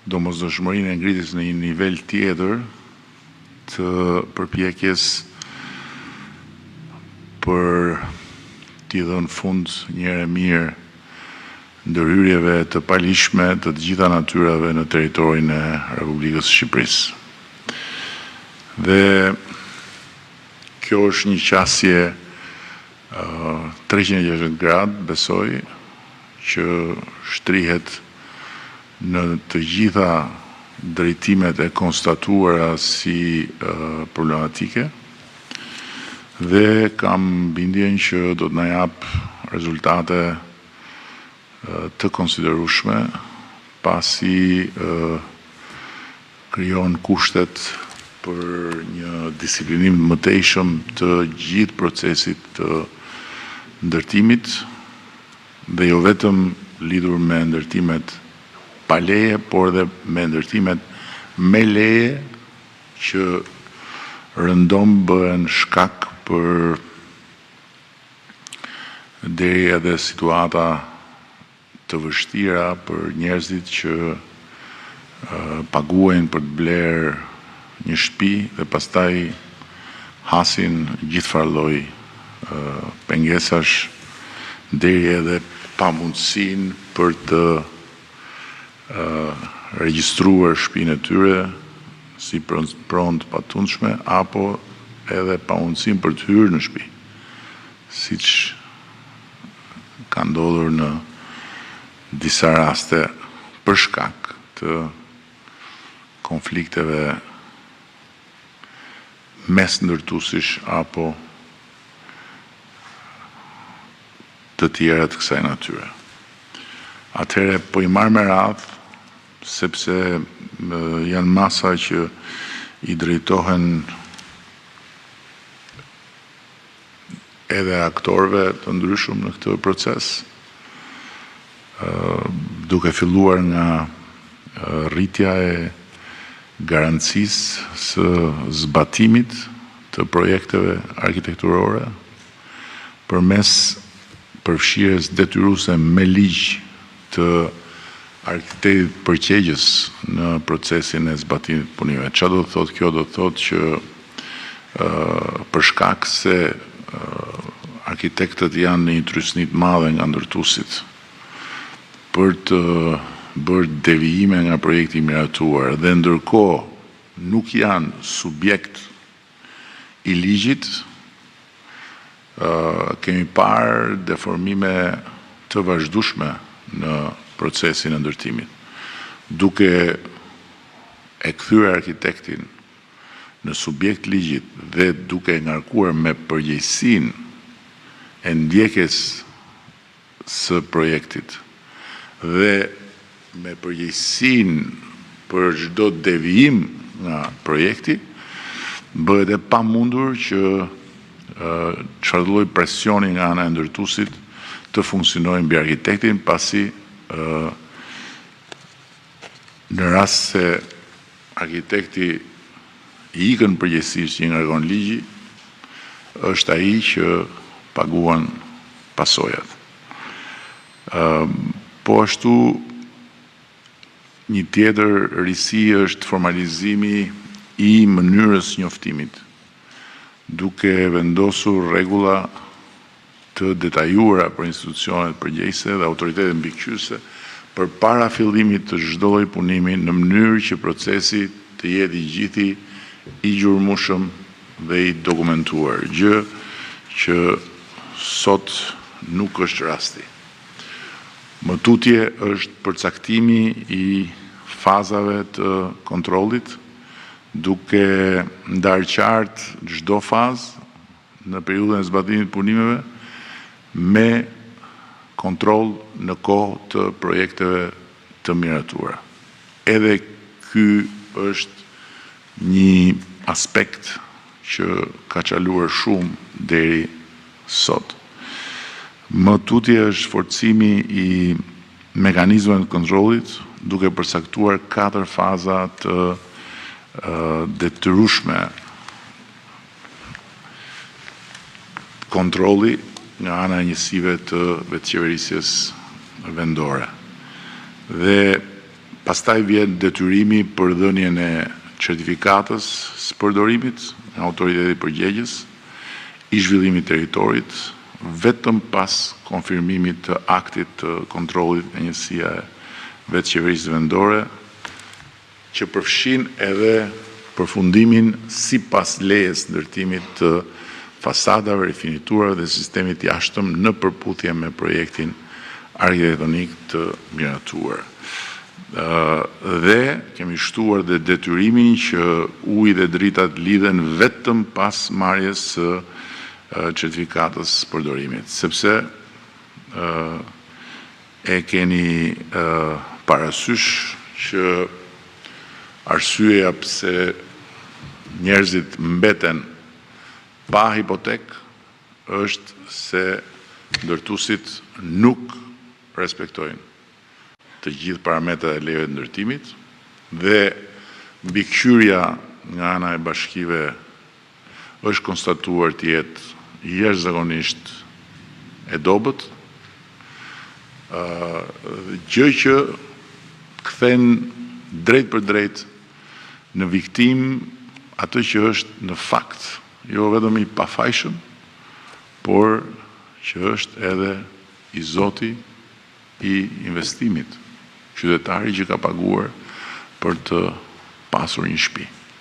domosdoshmërinë e ngritjes në një nivel tjetër të përpjekjes për t'i dhënë fund një herë mirë ndërhyrjeve të palishme të gjitha natyrave në territorin e Republikës së Shqipërisë. Dhe kjo është një qasje 360 gradë, besoj, që shtrihet në të gjitha drejtimet e konstatuara si problematike dhe kam bindjen që do të na jap rezultate të konsiderueshme pasi krijon kushtet për një disiplinim të mëtejshëm të gjithë procesit të ndërtimit dhe jo vetëm lidhur me ndërtimet pa leje, por dhe me ndërtimet me leje që rëndom bëhen shkak për deri edhe situata të vështira për njerëzit që paguajnë për të blerë një shtëpi dhe pastaj hasin gjithë farë lloj pengesash deri edhe pamundësinë për të regjistruar shtëpinë e tyre si pronë të patundshme apo edhe pamundësinë për të hyrë në shtëpi, siç ka ndodhur në disa raste për shkak të konflikteve mes ndërtuesish apo të tjera të kësaj natyre. Atëherë po i marr me radhë sepse janë masa që i drejtohen edhe aktorëve të ndryshëm në këtë proces, duke filluar nga rritja e garancisë së zbatimit të projekteve arkitekturore përmes përfshirjes detyruese me ligj të arkitektit përqegjës në procesin e zbatimit të punimeve. Çfarë do të thotë kjo? Do të thotë që për shkak se arkitektët janë në një trysni të madhe nga ndërtuesit për të bërë devijime nga projekti i miratuar dhe ndërkohë nuk janë subjekt i ligjit, kemi parë deformime të vazhdueshme në procesin e ndërtimit, duke e kthyer arkitektin në subjekt ligjit dhe duke ngarkuar me përgjegjësinë e ndjekjes së projektit dhe me përgjegjësinë për çdo devijim nga projekti, bëhet e pamundur që çfarë lloj presioni nga ana e ndërtuesit të funksionojë mbi arkitektin, pasi në rast se arkitekti i ikën përgjegjësisht që i ngarkon ligji, është ai që paguan pasojat. Po ashtu një tjetër risi është formalizimi i mënyrës njoftimit, duke vendosur rregulla të detajuara për institucionet përgjegjëse dhe autoritetet mbikëqyrëse përpara fillimit të çdo lloji punimi në mënyrë që procesi të jetë i gjithë i gjurmëshëm dhe i dokumentuar, gjë që sot nuk është rasti. Më tutje është përcaktimi i fazave të kontrollit, duke ndarë qartë çdo fazë në periudhën e zbatimit të punimeve me kontroll në kohë të projekteve të miratuara. Edhe ky është një aspekt që ka qaluar shumë deri sot. Më tutje është forcimi i mekanizmeve të kontrollit, duke përcaktuar 4 faza të detyrueshme kontrolli nga ana e njësive të vetëqeverisjes vendore. Dhe Pastaj vjen detyrimi për dhënien e certifikatës së përdorimit nga autoriteti përgjegjës i zhvillimit territorit, vetëm pas konfirmimit të aktit të kontrollit e njësia e vetë qeverisë vendore, që përfshin edhe përfundimin si pas lejes ndërtimit të fasadave, rifiniturave dhe sistemit jashtëm në përputhje me projektin arkitektonik të miratuar. Dhe kemi shtuar dhe detyrimin që uji dhe dritat lidhen vetëm pas marrjes së certifikatës përdorimit, sepse e keni parasysh që arsyeja pse njerëzit mbeten pa hipotek është se ndërtuesit nuk respektojnë të gjithë parametrat e lejeve të ndërtimit dhe mbikëqyrja nga ana e bashkive është konstatuar të jetë jashtëzakonisht e dobët, gjë që kthen drejt për drejt në viktim atë që është në fakt, jo vetëm i pafajshëm, por që është edhe i zoti i investimit, qytetari që ka paguar për të pasur një shtëpi.